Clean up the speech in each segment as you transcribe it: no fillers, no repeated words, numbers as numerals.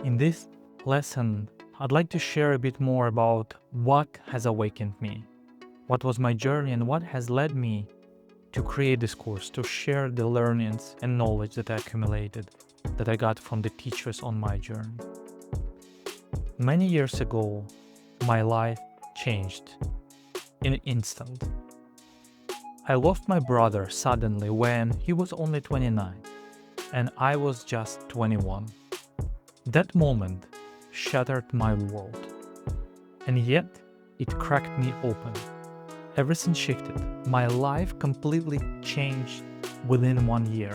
In this lesson, I'd like to share a bit more about what has awakened me, what was my journey, and what has led me to create this course, to share the learnings and knowledge that I accumulated, that I got from the teachers on my journey. Many years ago, my life changed in an instant. I lost my brother suddenly when he was only 29 and I was just 21. That moment shattered my world, and yet it cracked me open. Everything shifted. My life completely changed within 1 year.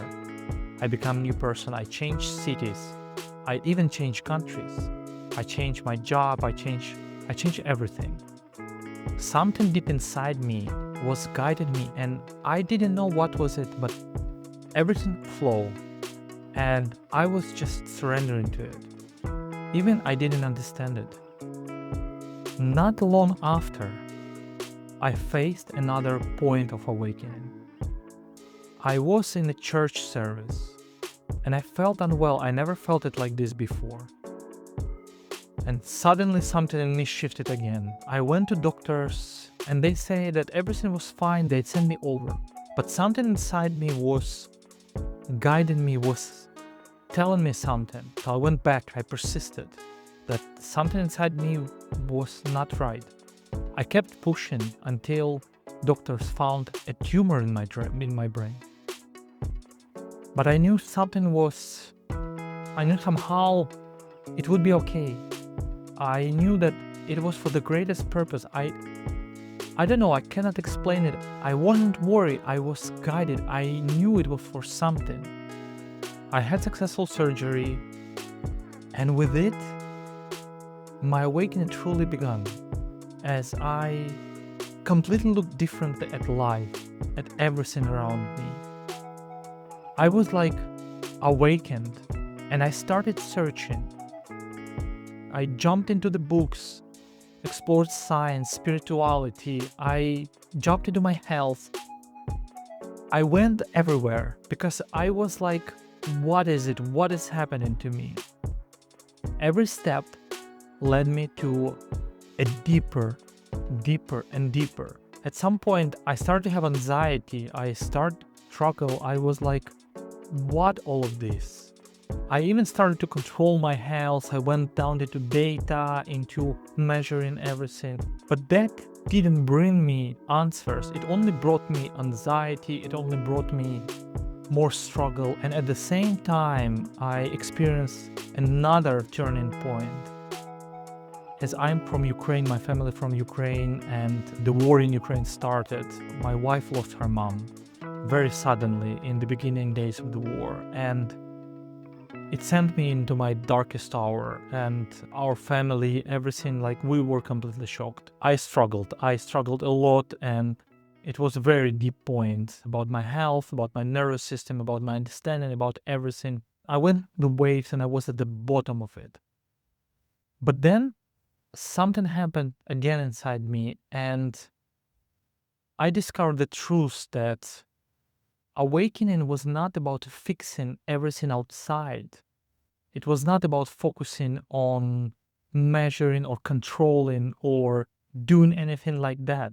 I became a new person. I changed cities. I even changed countries. I changed my job. I changed everything. Something deep inside me was guiding me, and I didn't know what was it, but everything flowed, and I was just surrendering to it. Even I didn't understand it. Not long after, I faced another point of awakening. I was in a church service and I felt unwell. I never felt it like this before. And suddenly something in me shifted again. I went to doctors and they say that everything was fine. They'd send me over. But something inside me was guiding me, was telling me something. So I went back. I persisted. That something inside me was not right. I kept pushing until doctors found a tumor in my brain. But I knew somehow it would be okay. I knew that it was for the greatest purpose. I don't know, I cannot explain it. I wasn't worried, I was guided. I knew it was for something. I had successful surgery, and with it, my awakening truly began, as I completely looked differently at life, at everything around me. I was like awakened, and I started searching. I jumped into the books, explored science, spirituality. I jumped into my health. I went everywhere because I was like, what is it? What is happening to me? Every step led me to a deeper and deeper. At some point, I started to have anxiety. I started to struggle. I was like, what all of this? I even started to control my health. I went down into data, into measuring everything. But that didn't bring me answers. It only brought me anxiety. It only brought me more struggle. And at the same time, I experienced another turning point. As I'm from Ukraine, my family from Ukraine, and the war in Ukraine started, my wife lost her mom very suddenly in the beginning days of the war. And it sent me into my darkest hour, and our family, everything, like, we were completely shocked. I struggled a lot, and it was a very deep point about my health, about my nervous system, about my understanding, about everything. I went the waves and I was at the bottom of it. But then something happened again inside me, and I discovered the truth that awakening was not about fixing everything outside. It was not about focusing on measuring or controlling or doing anything like that.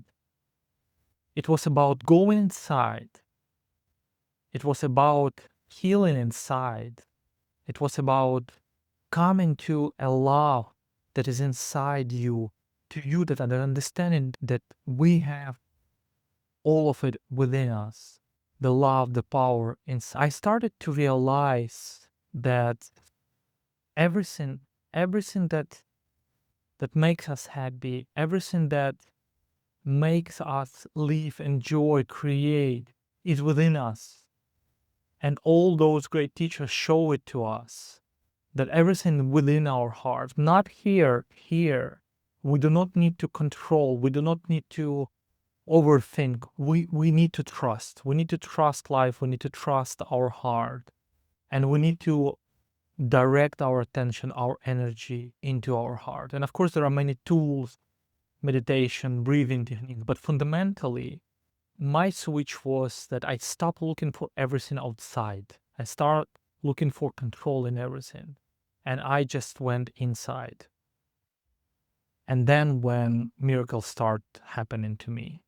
It was about going inside. It was about healing inside. It was about coming to a love that is inside you, to you, that understanding that we have all of it within us, the love, the power inside. I started to realize that everything that makes us happy, everything that makes us live, enjoy, create, is within us. And all those great teachers show it to us, that everything within our heart, not here. We do not need to control. We do not need to overthink. We need to trust. We need to trust life. We need to trust our heart. And we need to direct our attention, our energy into our heart. And of course, there are many tools, meditation, breathing techniques, but fundamentally, my switch was that I stopped looking for everything outside. I started looking for control in everything. and I just went inside. And then when miracles start happening to me,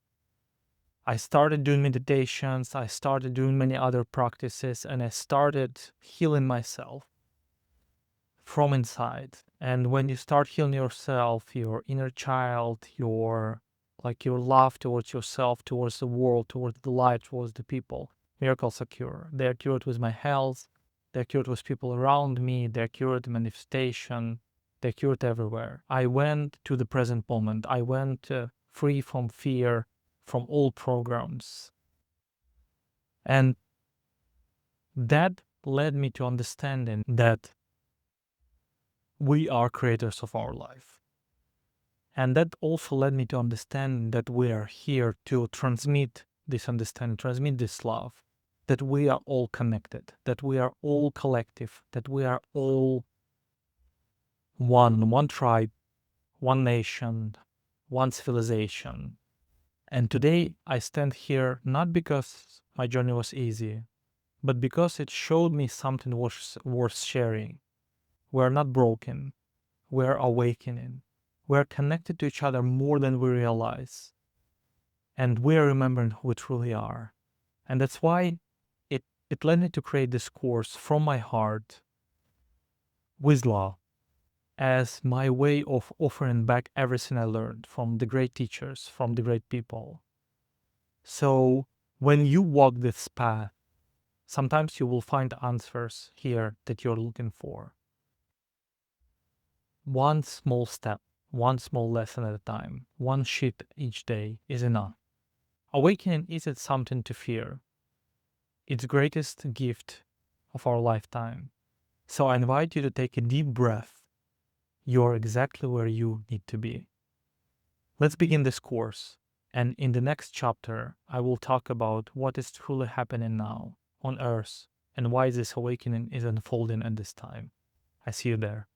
I started doing meditations, I started doing many other practices, and I started healing myself from inside. And when you start healing yourself, your inner child, your love towards yourself, towards the world, towards the light, towards the people, miracles occur. They occurred with my health, they occurred with people around me, they occurred in manifestation, they occurred everywhere. I went to the present moment. I went free from fear, from old programs. And that led me to understanding that we are creators of our life. And that also led me to understand that we are here to transmit this understanding, transmit this love, that we are all connected, that we are all collective, that we are all one tribe, one nation, one civilization. And today I stand here not because my journey was easy, but because it showed me something worth sharing. We're not broken. We're awakening. We're connected to each other more than we realize. And we're remembering who we truly are. And that's why it led me to create this course from my heart with love as my way of offering back everything I learned from the great teachers, from the great people. So when you walk this path, sometimes you will find answers here that you're looking for. One small step, one small lesson at a time, one shift each day is enough. Awakening isn't something to fear. It's the greatest gift of our lifetime. So I invite you to take a deep breath. You're exactly where you need to be. Let's begin this course. And in the next chapter, I will talk about what is truly happening now on Earth and why this awakening is unfolding at this time. I see you there.